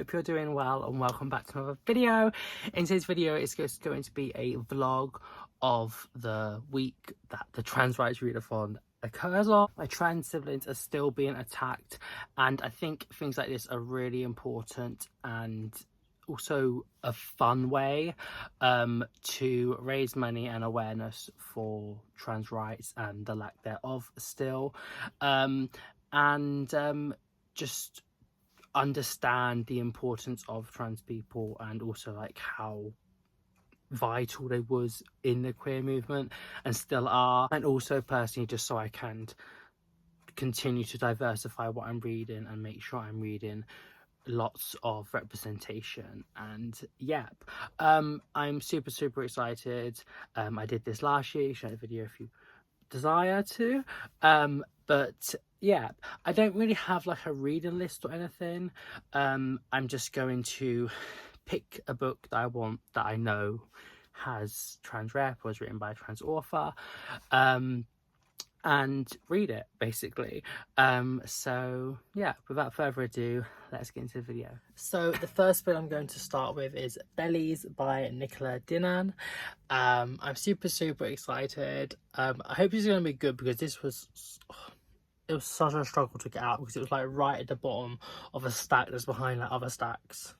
hope you're doing well and welcome back to another video. In today's video, it's just going to be a vlog of the week that the trans rights readathon occurs on. My trans siblings are still being attacked, and I think things like this are really important and also a fun way to raise money and awareness for trans rights and the lack thereof still, and just understand the importance of trans people and also like how vital they was in the queer movement and still are, and also personally just so I can continue to diversify what I'm reading and make sure I'm reading lots of representation. And I'm super excited. I did this last year. You should have a video if you desire to, but yeah, I don't really have like a reading list or anything. I'm just going to pick a book that I want, that I know has trans rep, was written by a trans author, and read it basically. So yeah, without further ado, let's get into the video. So the first book I'm going to start with is Bellies by Nicola Dinan. I'm super excited. I hope it's going to be good, because it was such a struggle to get out, because it was like right at the bottom of a stack that's behind like other stacks.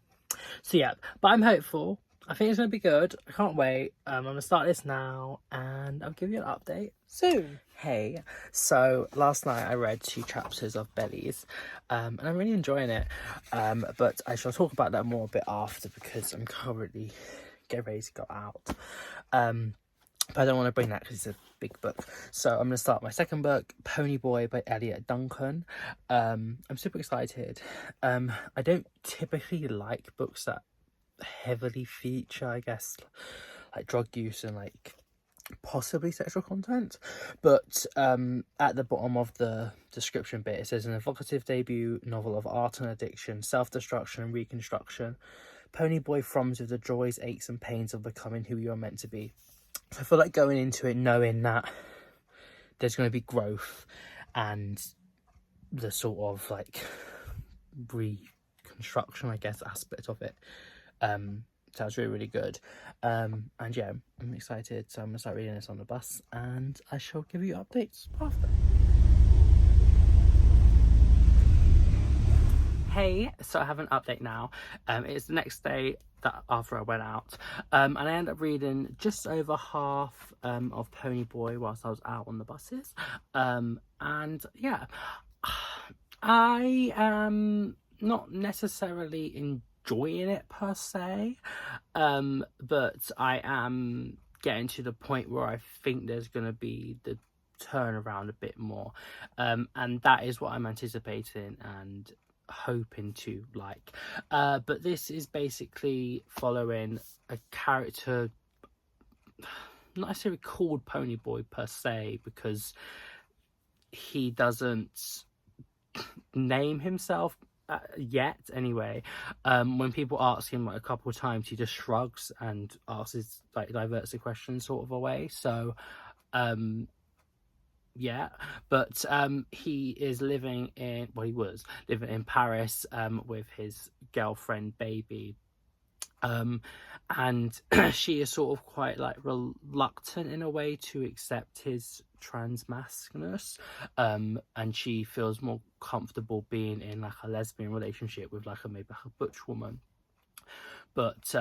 So yeah, but I'm hopeful. I think it's going to be good. I can't wait. I'm going to start this now and I'll give you an update soon. Hey, so last night I read 2 chapters of Bellies, and I'm really enjoying it, but I shall talk about that more a bit after, because I'm currently getting ready to go out. But I don't want to bring that because it's a big book. So I'm going to start my second book, Pony Boy by Elliot Duncan. I'm super excited. I don't typically like books that heavily feature, I guess, like drug use and like possibly sexual content, but at the bottom of the description bit it says, an evocative debut novel of art and addiction, self-destruction and reconstruction, Pony Boy thrums with the joys, aches and pains of becoming who you are meant to be. So I feel like going into it knowing that there's going to be growth and the sort of like reconstruction, I guess, aspect of it sounds really good. And yeah, I'm excited, so I'm gonna start reading this on the bus and I shall give you updates after. Hey, so I have an update now. It's the next day that after I went out, and I ended up reading just over half of Pony Boy whilst I was out on the buses, and yeah, I am not necessarily enjoying it per se, but I am getting to the point where I think there's going to be the turnaround a bit more, and that is what I'm anticipating and hoping to like. But this is basically following a character not necessarily called Pony Boy per se, because he doesn't name himself yet anyway. When people ask him like a couple of times, he just shrugs and asks like diverts the question sort of away. So yeah, but he is living in, well, he was living in Paris with his girlfriend Baby, and she is sort of quite like reluctant in a way to accept his trans masculinity, and she feels more comfortable being in like a lesbian relationship with like maybe like a butch woman, but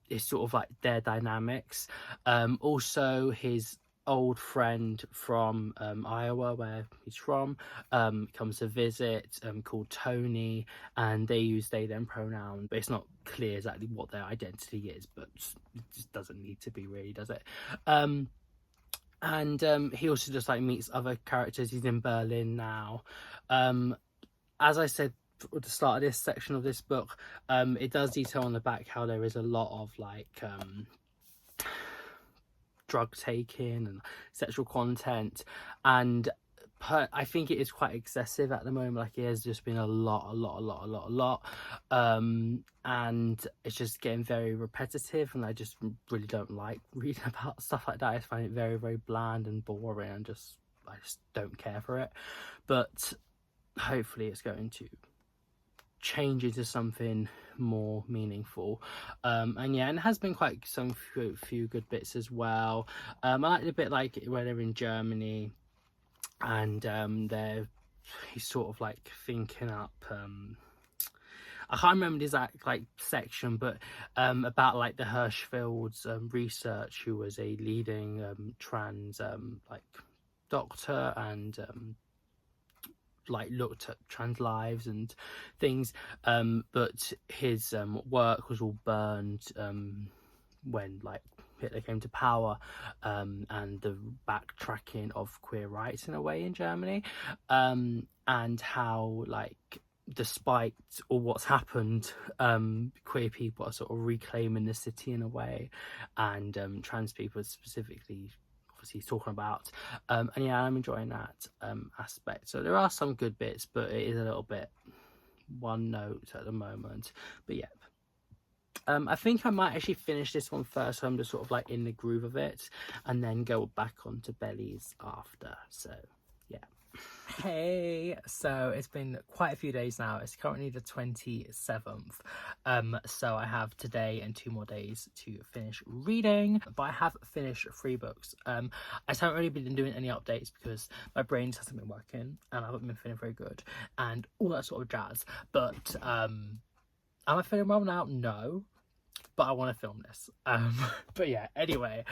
it's sort of like their dynamics. Also his old friend from Iowa, where he's from, comes to visit, called Tony, and they use they them pronoun, but it's not clear exactly what their identity is, but it just doesn't need to be, really, does it? And he also just like meets other characters. He's in Berlin now. As I said at the start of this section of this book, it does detail on the back how there is a lot of like drug taking and sexual content, and I think it is quite excessive at the moment. Like, it has just been a lot, and it's just getting very repetitive, and I just really don't like reading about stuff like that. I find it very bland and boring, and I just don't care for it. But hopefully it's going to change into something more meaningful. And yeah, and it has been quite some few good bits as well. I like the bit like where they're in Germany and he's sort of like thinking up I can't remember the exact like section, but about like the Hirschfeld's research, who was a leading trans like doctor, and like looked at trans lives and things, but his work was all burned when like Hitler came to power, and the backtracking of queer rights in a way in Germany, and how like despite all what's happened, queer people are sort of reclaiming the city in a way, and trans people specifically obviously talking about, and yeah, I'm enjoying that aspect. So there are some good bits, but it is a little bit one note at the moment. But yeah, I think I might actually finish this one first, so I'm just sort of like in the groove of it, and then go back onto Bellies after. So yeah. Hey, so it's been quite a few days now. It's currently the 27th, so I have today and 2 more days to finish reading, but I have finished 3 books. I haven't really been doing any updates because my brain just hasn't been working and I haven't been feeling very good and all that sort of jazz. But am I feeling well now? No, but I want to film this. But yeah, anyway,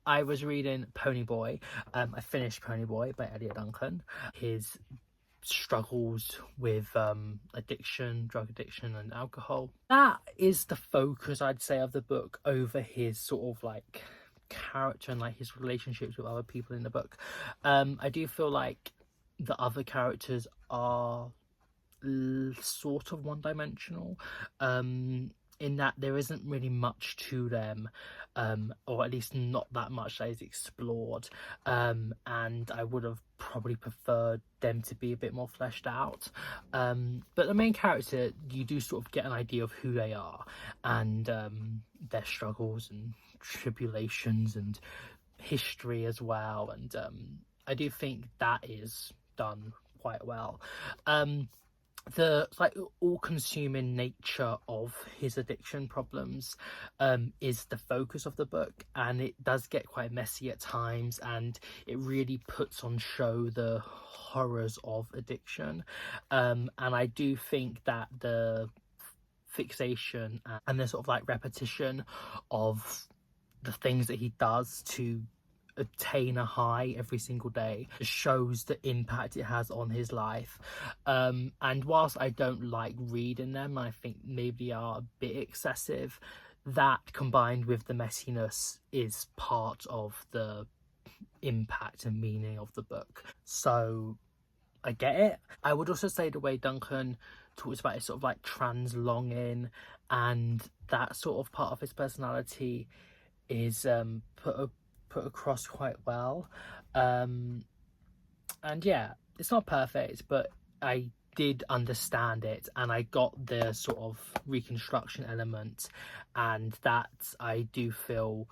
I was reading Pony Boy. I finished Pony Boy by Elliot Duncan. His struggles with addiction, drug addiction and alcohol. That is the focus, I'd say, of the book over his sort of like character and like his relationships with other people in the book. I do feel like the other characters are sort of one-dimensional, in that there isn't really much to them, or at least not that much that is explored, and I would have probably preferred them to be a bit more fleshed out, but the main character, you do sort of get an idea of who they are and their struggles and tribulations and history as well, and I do think that is done quite well. The like all-consuming nature of his addiction problems is the focus of the book, and it does get quite messy at times, and it really puts on show the horrors of addiction, and I do think that the fixation and the sort of like repetition of the things that he does to obtain a high every single day shows the impact it has on his life, and whilst I don't like reading them, I think maybe they are a bit excessive. That combined with the messiness is part of the impact and meaning of the book, so I get it. I would also say the way Duncan talks about his sort of like trans longing and that sort of part of his personality is put across quite well, and yeah, it's not perfect, but I did understand it and I got the sort of reconstruction element, and that I do feel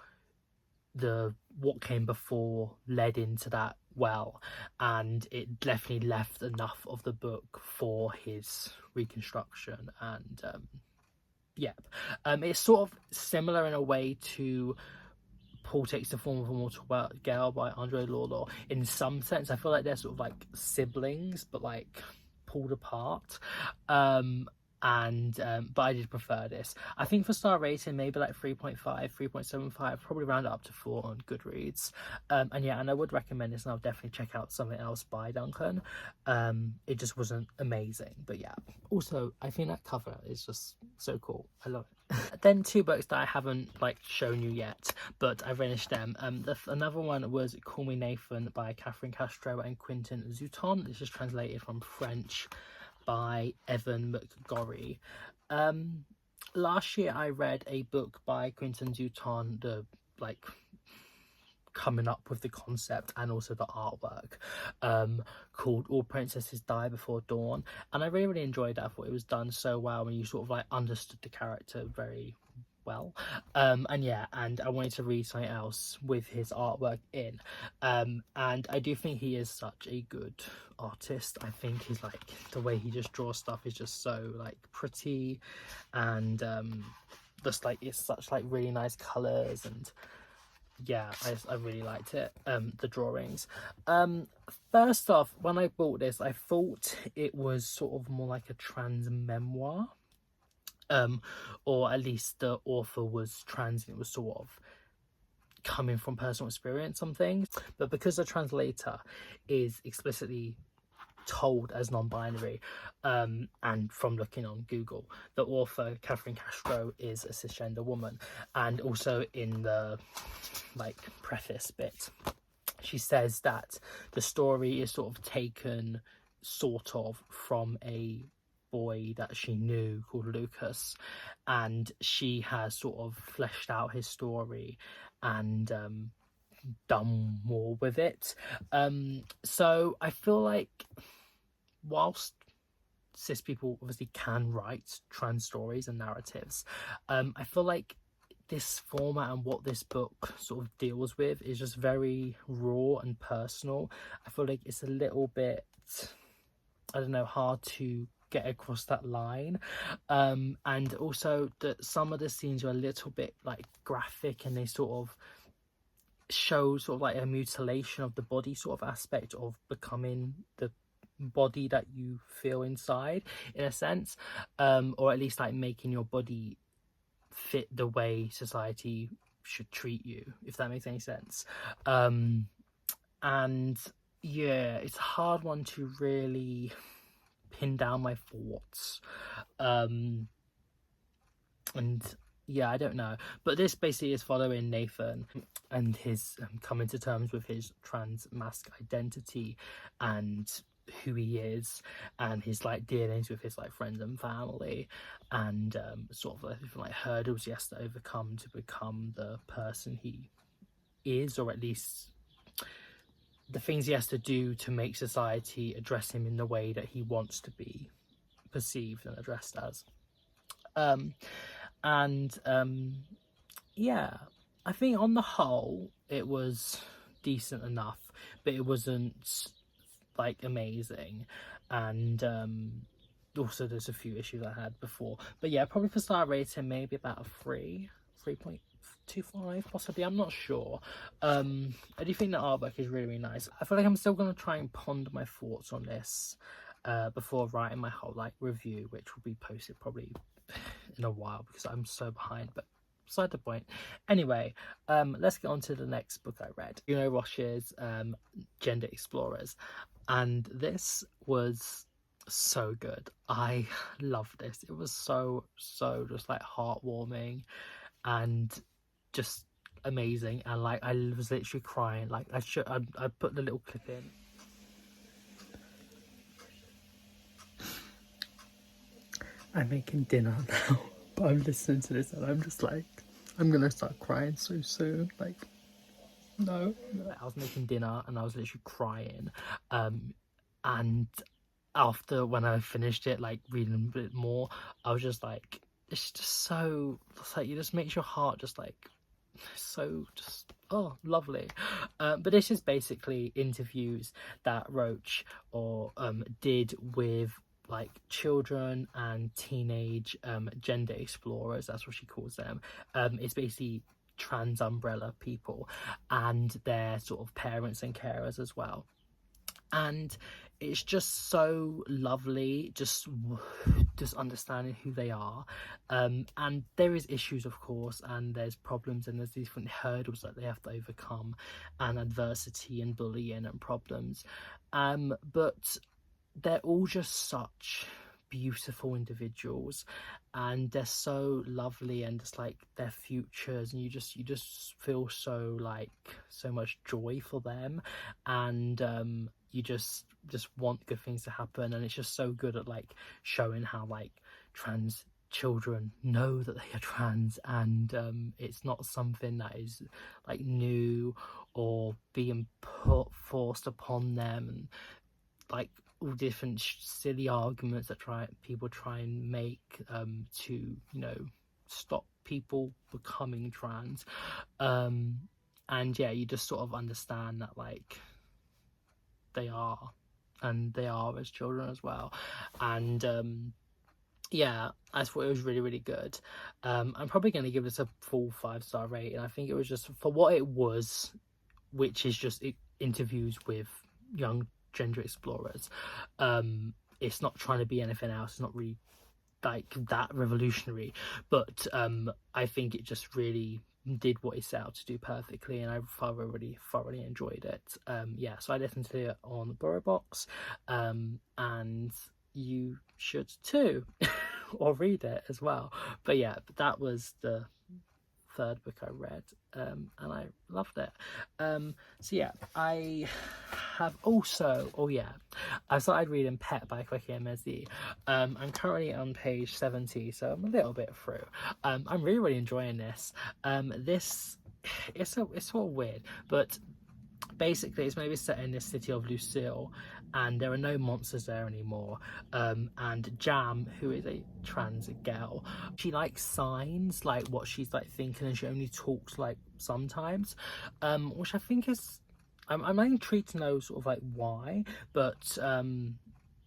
what came before led into that well, and it definitely left enough of the book for his reconstruction, and yeah, it's sort of similar in a way to Paul Takes the Form of a Mortal Girl by Andre Lawlaw. In some sense, I feel like they're sort of like siblings, but like pulled apart. But I did prefer this. I think for star rating, maybe like 3.5, 3.75, probably round it up to 4 on Goodreads. And yeah, and I would recommend this, and I'll definitely check out something else by Duncan. It just wasn't amazing, but yeah. Also, I think that cover is just so cool. I love it. Then 2 books that I haven't like shown you yet, but I finished them. Another one was Call Me Nathan by Catherine Castro and Quentin Zouton. This is translated from French by Evan McGorry. Last year I read a book by Quentin Zouton, the like coming up with the concept and also the artwork, called All Princesses Die Before Dawn, and I really enjoyed that. I thought it was done so well, and you sort of like understood the character very well. And yeah, and I wanted to read something else with his artwork in. And I do think he is such a good artist. I think he's like, the way he just draws stuff is just so like pretty, and just like it's such like really nice colors, and yeah, I really liked it, the drawings. First off, when I bought this, I thought it was sort of more like a trans memoir, or at least the author was trans and it was sort of coming from personal experience on things. But because the translator is explicitly told as non-binary, and from looking on Google, the author Catherine Castro is a cisgender woman, and also in the like preface bit she says that the story is sort of taken sort of from a boy that she knew called Lucas, and she has sort of fleshed out his story and done more with it. So I feel like whilst cis people obviously can write trans stories and narratives, I feel like this format and what this book sort of deals with is just very raw and personal. I feel like it's a little bit, I don't know, hard to get across that line, and also that some of the scenes are a little bit like graphic, and they sort of show sort of like a mutilation of the body sort of aspect of becoming the body that you feel inside, in a sense, or at least like making your body fit the way society should treat you, if that makes any sense. And yeah, it's a hard one to really pin down my thoughts, and yeah, I don't know, but this basically is following Nathan and his coming to terms with his trans masc identity and who he is, and his like dealings with his like friends and family, and sort of like hurdles he has to overcome to become the person he is, or at least the things he has to do to make society address him in the way that he wants to be perceived and addressed as. Yeah, I think on the whole it was decent enough, but it wasn't like amazing, and also there's a few issues I had before, but yeah, probably for star rating maybe about a 3.25 possibly, I'm not sure. I do think the artwork is really, really nice. I feel like I'm still going to try and ponder my thoughts on this before writing my whole like review, which will be posted probably in a while because I'm so behind, but beside the point. Anyway, let's get on to the next book I read, Roche's Gender Explorers, and this was so good. I loved this. It was so just like heartwarming and just amazing, and like I was literally crying. Like I put the little clip in. I'm making dinner now, but I'm listening to this and I'm just like, I'm gonna start crying so soon. Like, no. I was making dinner and I was literally crying, and after when I finished it, like reading a bit more, I was just like, it's just so, it's like, it just makes your heart just like so just, oh, lovely. But this is basically interviews that Roche did with like children and teenage gender explorers, that's what she calls them. It's basically trans umbrella people and their sort of parents and carers as well, and it's just so lovely just understanding who they are, and there is issues of course, and there's problems, and there's different hurdles that they have to overcome, and adversity and bullying and problems, but they're all just such beautiful individuals, and they're so lovely, and just like their futures, and you just feel so like so much joy for them, and you just want good things to happen, and it's just so good at like showing how like trans children know that they are trans, and it's not something that is like new or being forced upon them, and like all different silly arguments that people try and make to, you know, stop people becoming trans. And yeah, you just sort of understand that like they are, and they are as children as well. And yeah, I thought it was really, really good. I'm probably going to give this a full 5-star rating. I think it was just for what it was, which is just interviews with young gender explorers. It's not trying to be anything else. It's not really like that revolutionary, but I think it just really did what it set out to do perfectly, and I thoroughly enjoyed it. Yeah, so I listened to it on BurrowBox, and you should too, or read it as well. But yeah, that was the third book I read, and I loved it. So yeah, I have also, I started reading Pet by Kweki Emezi. I'm currently on page 70, so I'm a little bit through. I'm really enjoying this. This it's sort of weird, but basically it's maybe set in the city of Lucille, and there are no monsters there anymore. And Jam, who is a trans girl, she likes signs, like what she's like thinking, and she only talks like sometimes, which I think is, I'm intrigued to know sort of like why, but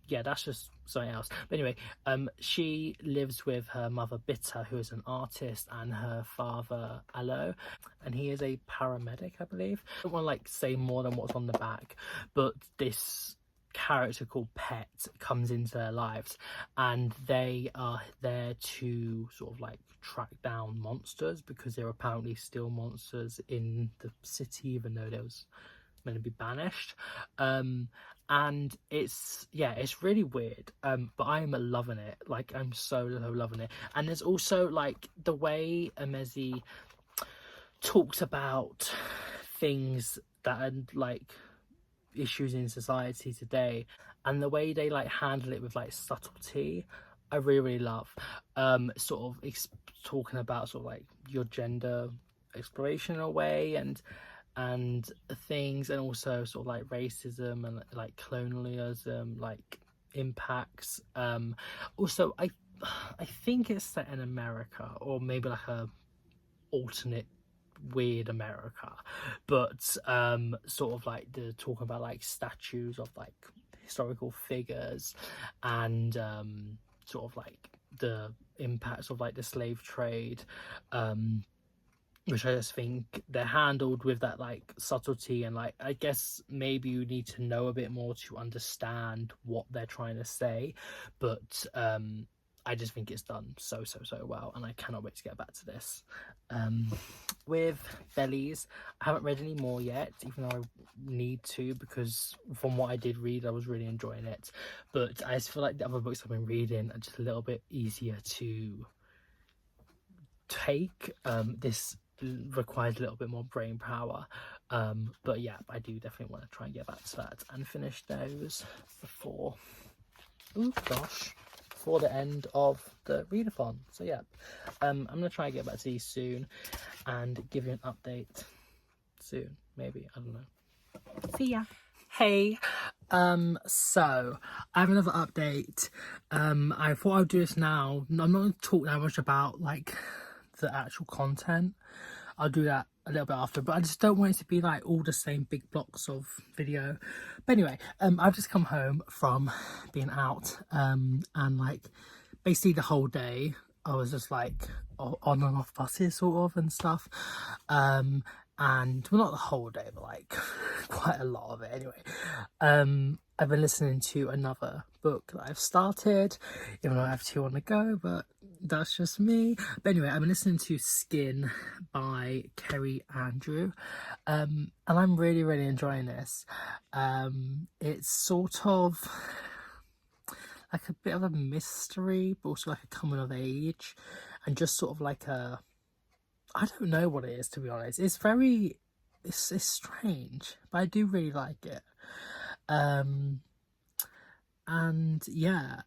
yeah, that's just something else. But anyway, she lives with her mother Bitter, who is an artist, and her father Alo, and he is a paramedic, I believe. I don't want to like say more than what's on the back, but this character called Pet comes into their lives, and they are there to sort of like track down monsters, because there are apparently still monsters in the city, even though there was meant to be banished. And it's really weird, but I'm loving it. Like, I'm so loving it. And there's also like the way Emezi talks about things that are like issues in society today, and the way they like handle it with like subtlety, I really love. Sort of talking about sort of like your gender exploration in a way, and things, and also sort of like racism and like colonialism, like impacts. Also, I think it's set in America, or maybe like a alternate weird America, but sort of like the talking about like statues of like historical figures, and sort of like the impacts of like the slave trade, which I just think they're handled with that like subtlety, and like I guess maybe you need to know a bit more to understand what they're trying to say, but I just think it's done so well, and I cannot wait to get back to this. With Bellies, I haven't read any more yet, even though I need to, because from what I did read, I was really enjoying it. But I just feel like the other books I've been reading are just a little bit easier to take. This requires a little bit more brain power, but yeah, I do definitely want to try and get back to that and finish those before the end of the readathon. So yeah, I'm gonna try and get back to these soon and give you an update soon, maybe, I don't know. See ya. Hey, so I have another update. I thought I'd do this now. I'm not going to talk that much about like the actual content. I'll do that a little bit after, but I just don't want it to be like all the same big blocks of video. But anyway, I've just come home from being out, and like basically the whole day I was just like on and off buses sort of and stuff, and well, not the whole day, but like quite a lot of it anyway. I've been listening to another book that I've started, even though I have 2 on the go, but that's just me. But anyway, I've been listening to Skin by Kerry Andrew, and I'm really enjoying this. It's sort of like a bit of a mystery, but also like a coming of age, and just sort of like a, I don't know what it is, to be honest. It's very, it's strange, but I do really like it. And yeah,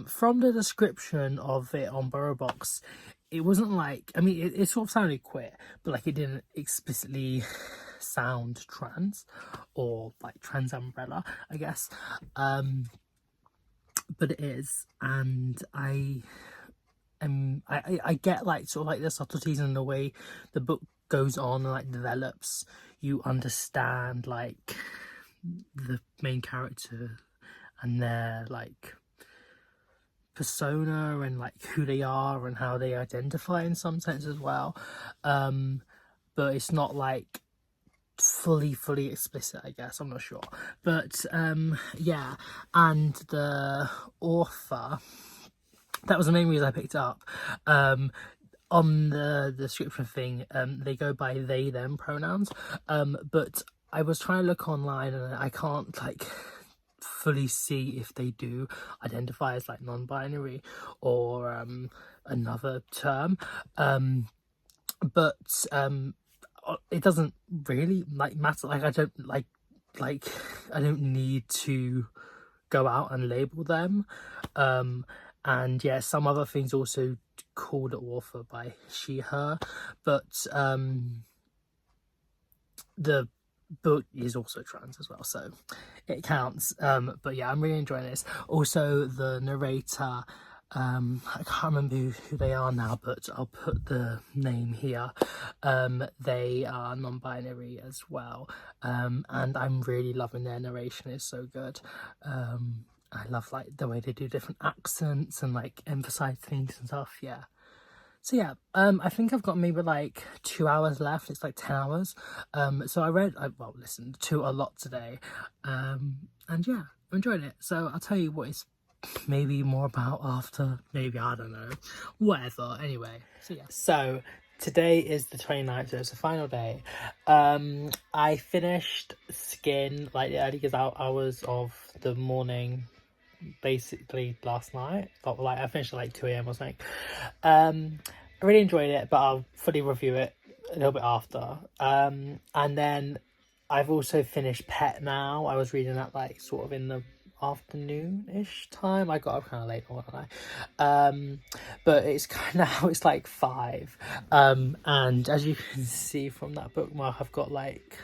from the description of it on BurrowBox, it wasn't like, I mean, it sort of sounded queer, but like it didn't explicitly sound trans, or like trans umbrella, I guess. But it is, and I I get like sort of like the subtleties and the way the book goes on and like develops. You understand like the main character and their like persona and like who they are and how they identify in some sense as well. But it's not like fully explicit, I guess. I'm not sure, but yeah. And the author, that was the main reason I picked it up. On the description thing, they go by they them pronouns, but I was trying to look online and I can't like fully see if they do identify as like non-binary or another term, but it doesn't really like matter. Like I don't like I don't need to go out and label them. And yeah, some other things also call the author by she her, but the book is also trans as well, so it counts. But yeah, I'm really enjoying this. Also the narrator, I can't remember who they are now, but I'll put the name here. They are non-binary as well, and I'm really loving their narration. It's so good. I love like the way they do different accents and like emphasize things and stuff. Yeah. So yeah, I think I've got maybe like 2 hours left. It's like 10 hours. So I listened to a lot today. And yeah, I'm enjoying it. So I'll tell you what it's maybe more about after, maybe, I don't know, whatever. Anyway, so yeah. So today is the 29th, so it's the final day. I finished Skin like the early hours of the morning, basically last night, but like I finished at like 2 a.m. or something. I really enjoyed it, but I'll fully review it a little bit after. And then I've also finished Pet now. I was reading that like sort of in the afternoon-ish time. I got up kind of late, not gonna lie. But it's kind of now it's like 5. And as you can see from that bookmark, I've got like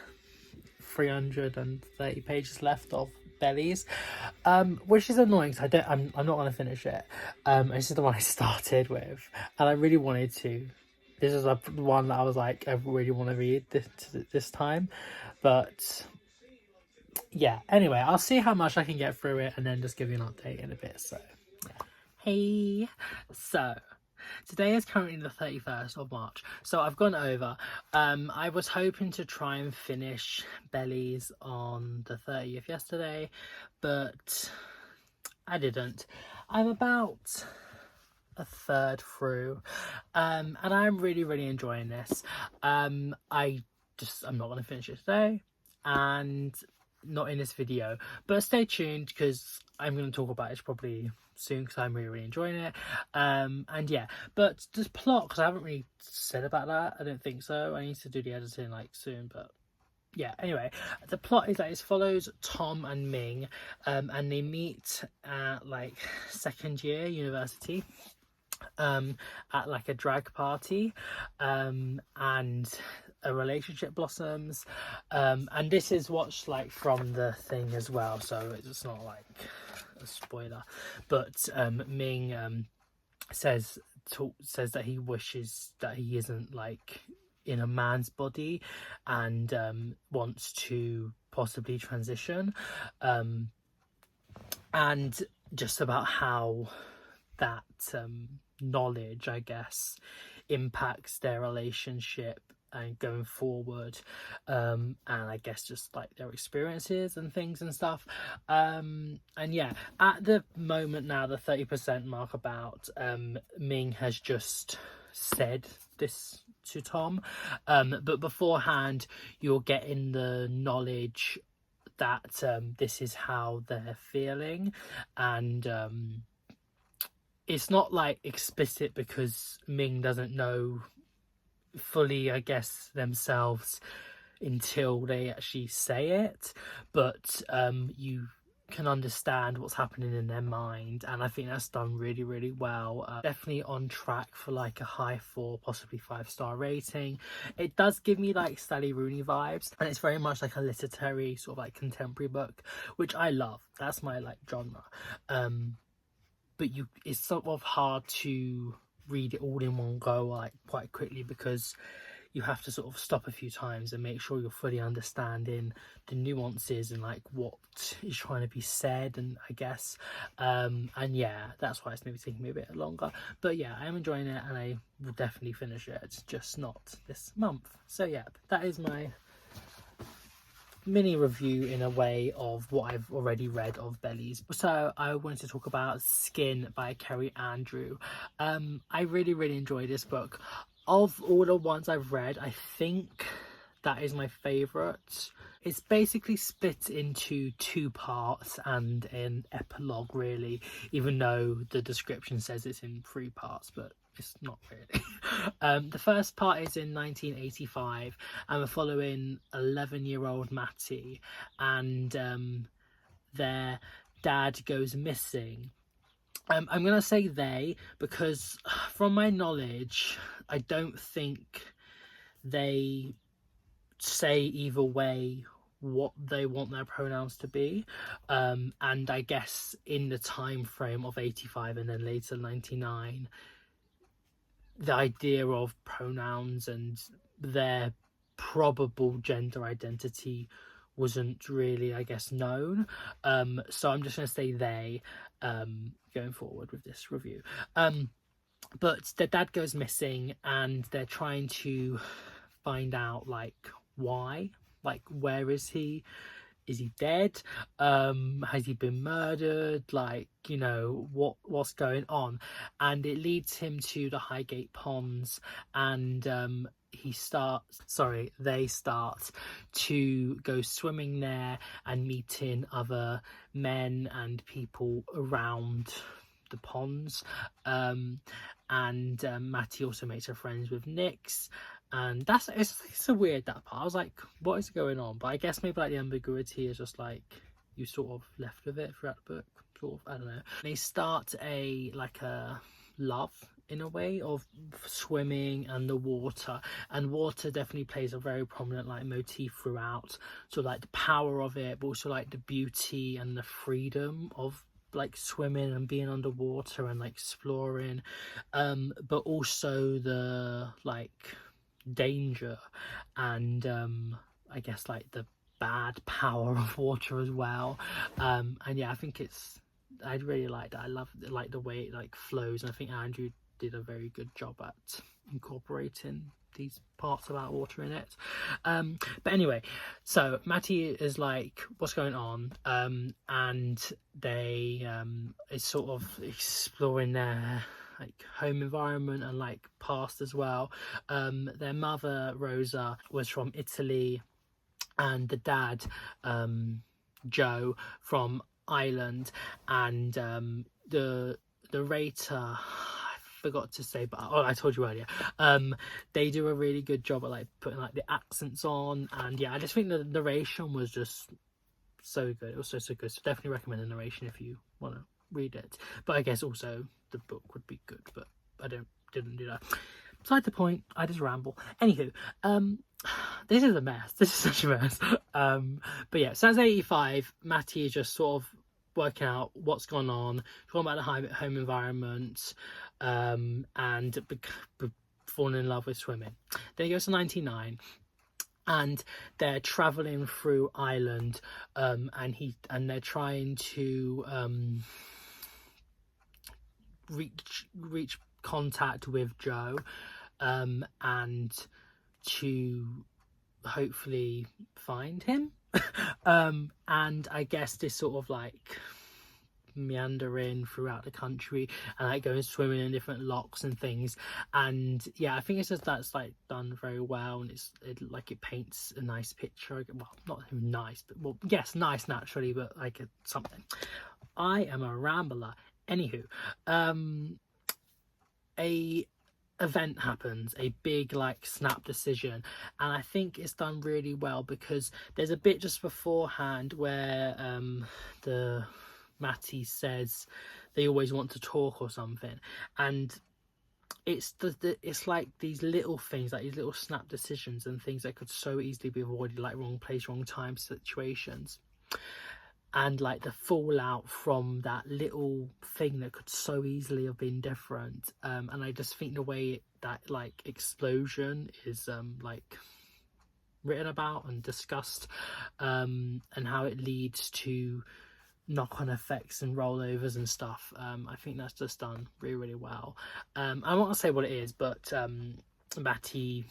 330 pages left of Bellies, which is annoying because I'm not going to finish it. This is the one I started with and I really wanted to. This is the one that I was like, I really want to read this time, but yeah, anyway, I'll see how much I can get through it and then just give you an update in a bit. So yeah. Hey, so today is currently the 31st of March, so I've gone over. I was hoping to try and finish Bellies on the 30th yesterday, but I didn't. I'm about a third through, and I'm really enjoying this. I'm not going to finish it today, and not in this video, but stay tuned because I'm going to talk about it probably soon because I'm really enjoying it. And yeah, but just plot, because I haven't really said about that. I don't think so. I need to do the editing like soon, but yeah, anyway, the plot is that it follows Tom and Ming, and they meet at like second year university, at like a drag party, and a relationship blossoms, and this is watched like from the thing as well, so it's not like a spoiler, but Ming says that he wishes that he isn't like in a man's body and wants to possibly transition, and just about how that knowledge, I guess, impacts their relationship and going forward, and I guess just like their experiences and things and stuff, and yeah, at the moment now, the 30% mark about, Ming has just said this to Tom, but beforehand you're getting the knowledge that this is how they're feeling, and it's not like explicit because Ming doesn't know fully, I guess, themselves until they actually say it, but you can understand what's happening in their mind, and I think that's done really well. Definitely on track for like a high 4, possibly 5-star rating. It does give me like Sally Rooney vibes, and it's very much like a literary sort of like contemporary book, which I love. That's my like genre. But it's sort of hard to read it all in one go, like quite quickly, because you have to sort of stop a few times and make sure you're fully understanding the nuances and like what is trying to be said, and I guess and yeah, that's why it's maybe taking me a bit longer. But yeah, I am enjoying it and I will definitely finish it. It's just not this month. So yeah, that is my mini review in a way of what I've already read of Bellies. So I wanted to talk about Skin by Kerry Andrew. I really enjoyed this book. Of all the ones I've read, I think that is my favourite. It's basically split into 2 parts and an epilogue, really, even though the description says it's in 3 parts, but it's not really. The first part is in 1985, and we're following 11-year-old Matty, and their dad goes missing. I'm going to say they, because from my knowledge, I don't think they say either way what they want their pronouns to be. And I guess in the time frame of 85 and then later 99, the idea of pronouns and their probable gender identity wasn't really, I guess, known. So I'm just going to say they going forward with this review. But their dad goes missing and they're trying to find out like why, like where is he? Is he dead? Has he been murdered? Like, you know, what's going on? And it leads him to the Highgate Ponds, and they start to go swimming there and meeting other men and people around the ponds. Matty also makes her friends with Nix. And it's so weird, that part. I was like, what is going on? But I guess maybe like the ambiguity is just like you sort of left with it throughout the book, sort of. I don't know. They start a love in a way of swimming and the water, and water definitely plays a very prominent like motif throughout. So like the power of it, but also like the beauty and the freedom of like swimming and being underwater and like exploring, but also the like danger and I guess like the bad power of water as well. And yeah, I think I'd really like that. I love like the way it like flows, and I think Andrew did a very good job at incorporating these parts about water in it. But anyway, so Matty is like, what's going on? And they is sort of exploring their like home environment and like past as well. Their mother Rosa was from Italy, and the dad Joe from Ireland, and the narrator, I forgot to say, but I told you earlier, they do a really good job at like putting like the accents on, and yeah, I just think the narration was just so good. It was so good, so definitely recommend the narration if you want to read it. But I guess also the book would be good, but I didn't do that. Beside the point, I just ramble. Anywho, this is a mess. This is such a mess. But yeah, so that's 85. Matty is just sort of working out what's gone on, talking about the home environment, and falling in love with swimming. Then it goes to 99. And they're traveling through Ireland, and they're trying to reach contact with Joe, and to hopefully find him. And I guess this sort of like meandering throughout the country and like going swimming in different locks and things, and yeah, I think it's just that's like done very well, and it paints a nice picture. Well, not nice, but well, yes, nice naturally, but like something. I am a rambler. Anywho, a event happens, a big like snap decision, and I think it's done really well, because there's a bit just beforehand where the Matty says they always want to talk or something, and it's it's like these little things, like these little snap decisions and things that could so easily be avoided, like wrong place, wrong time situations. and like the fallout from that little thing that could so easily have been different. And I just think the way that like explosion is like written about and discussed, and how it leads to knock-on effects and rollovers and stuff, I think that's just done really, really well. I won't say what it is, but Matty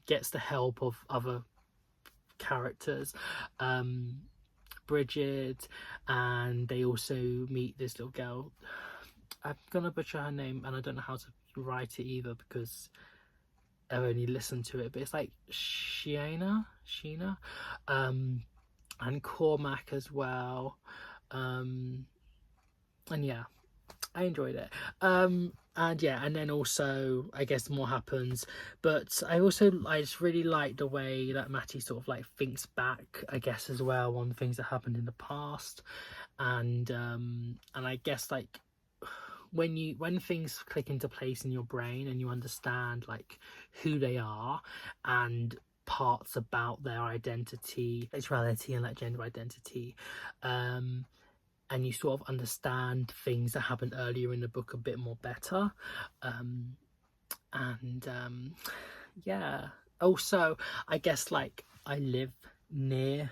gets the help of other characters, Bridget, and they also meet this little girl. I'm gonna butcher her name and I don't know how to write it either because I've only listened to it, but it's like Sheena, and Cormac as well, and yeah, I enjoyed it. And yeah, and then also I guess more happens, but I just really like the way that Matty sort of like thinks back, I guess, as well, on things that happened in the past, and I guess like when things click into place in your brain and you understand like who they are and parts about their identity, sexuality and like gender identity, and you sort of understand things that happened earlier in the book a bit more better, yeah. Also, I guess like I live near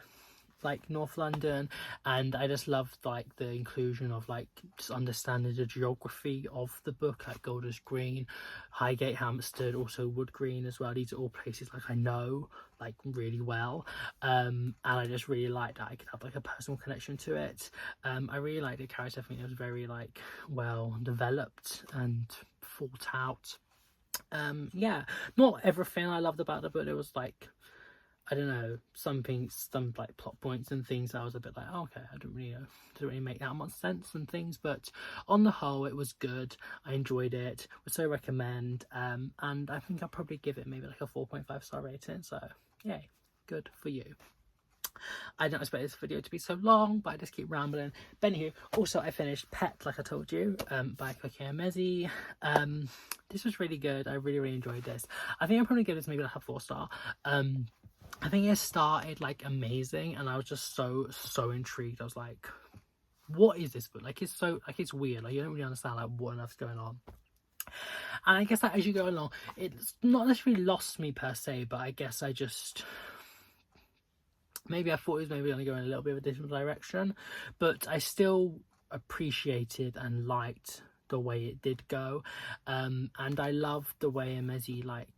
like North London, and I just loved like the inclusion of like just understanding the geography of the book, like Golders Green, Highgate, Hampstead, also Wood Green as well. These are all places like I know like really well, and I just really like that I could have like a personal connection to it. I really like the character. I think it was very like well developed and thought out. Yeah, not everything I loved about the book. It was like, I don't know, some like plot points and things I was a bit like, oh, okay, I didn't really make that much sense and things, but on the whole it was good. I enjoyed it, would so recommend, and I think I'll probably give it maybe like a 4.5 star rating, so yay, good for you. I don't expect this video to be so long, but I just keep rambling. But anywho, also I finished Pet, like I told you, by Cookie and Mezzi. This was really good. I really enjoyed this. I think I'll probably give this maybe like a 4 star. I think it started like amazing and I was just so intrigued. I was like, what is this book? Like, it's so like, it's weird, like you don't really understand like what on earth's going on. And I guess that as you go along, it's not necessarily lost me per se, but I guess I just, maybe I thought it was maybe going to go in a little bit of a different direction, but I still appreciated and liked the way it did go. And I loved the way Mezzi like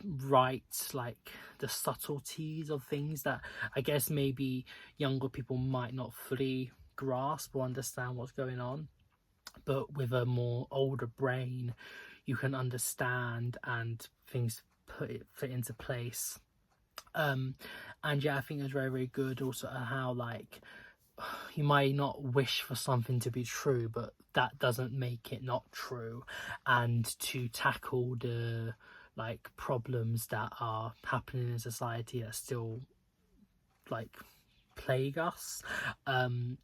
writes like the subtleties of things that I guess maybe younger people might not fully grasp or understand what's going on, but with a more older brain you can understand and things fit into place. And yeah, I think it was very good. Also how like you might not wish for something to be true, but that doesn't make it not true, and to tackle the like problems that are happening in society that still like plague us, and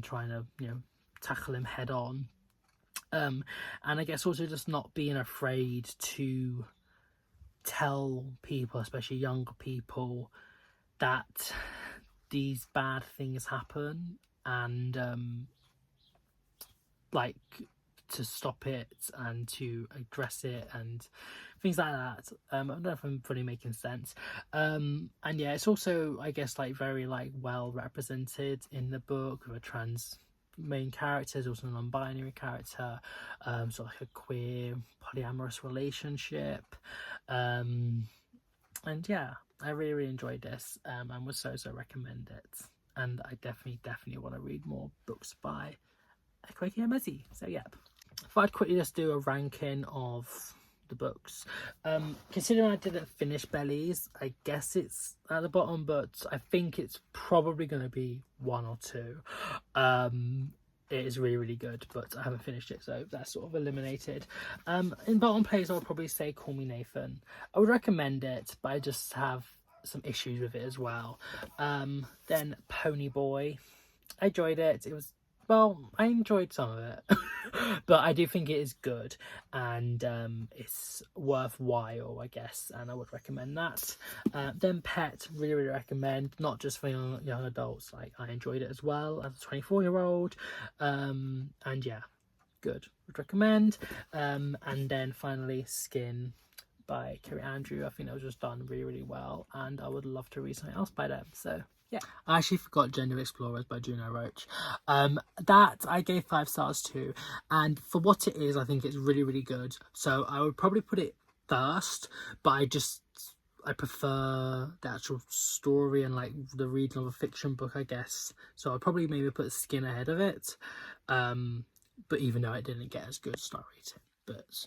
trying to, you know, tackle them head on, and I guess also just not being afraid to tell people, especially younger people, that these bad things happen, and like to stop it and to address it and things like that. I don't know if I'm fully making sense. And yeah, it's also, I guess, like very like well represented in the book with a trans main character, also a non-binary character, sort of like a queer polyamorous relationship, and yeah, I really enjoyed this, and would so recommend it. And I definitely want to read more books by Quakey and Mezzi. So yeah, if I'd quickly just do a ranking of the books, considering I didn't finish Bellies, I guess it's at the bottom, but I think it's probably going to be 1 or 2. It is really good, but I haven't finished it, so that's sort of eliminated. In bottom place, I would probably say Call Me Nathan. I would recommend it, but I just have some issues with it as well. Then Pony Boy, I enjoyed it. It was well, I enjoyed some of it, but I do think it is good, and it's worthwhile, I guess, and I would recommend that. Then Pet, really recommend, not just for young adults. Like, I enjoyed it as well as a 24-year-old, and yeah, good, would recommend. And then finally Skin by Kerry Andrew. I think that was just done really well, and I would love to read something else by them. So yeah, I actually forgot Gender Explorers by Juno Roach. That I gave 5 stars to, and for what it is, I think it's really good. So I would probably put it first, but I prefer the actual story and like the reading of a fiction book, I guess. So I'd probably maybe put Skin ahead of it. But even though it didn't get as good star rating, but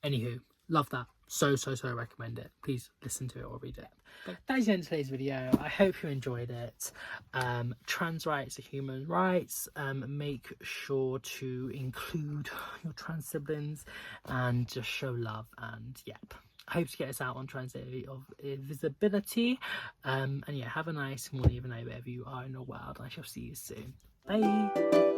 anywho, love that. So recommend it. Please listen to it or read it. But that is the end of today's video. I hope you enjoyed it. Trans rights are human rights. Make sure to include your trans siblings and just show love. And yep, I hope to get us out on Trans Day of Visibility. And yeah, have a nice morning, even though wherever you are in the world. I shall see you soon. Bye.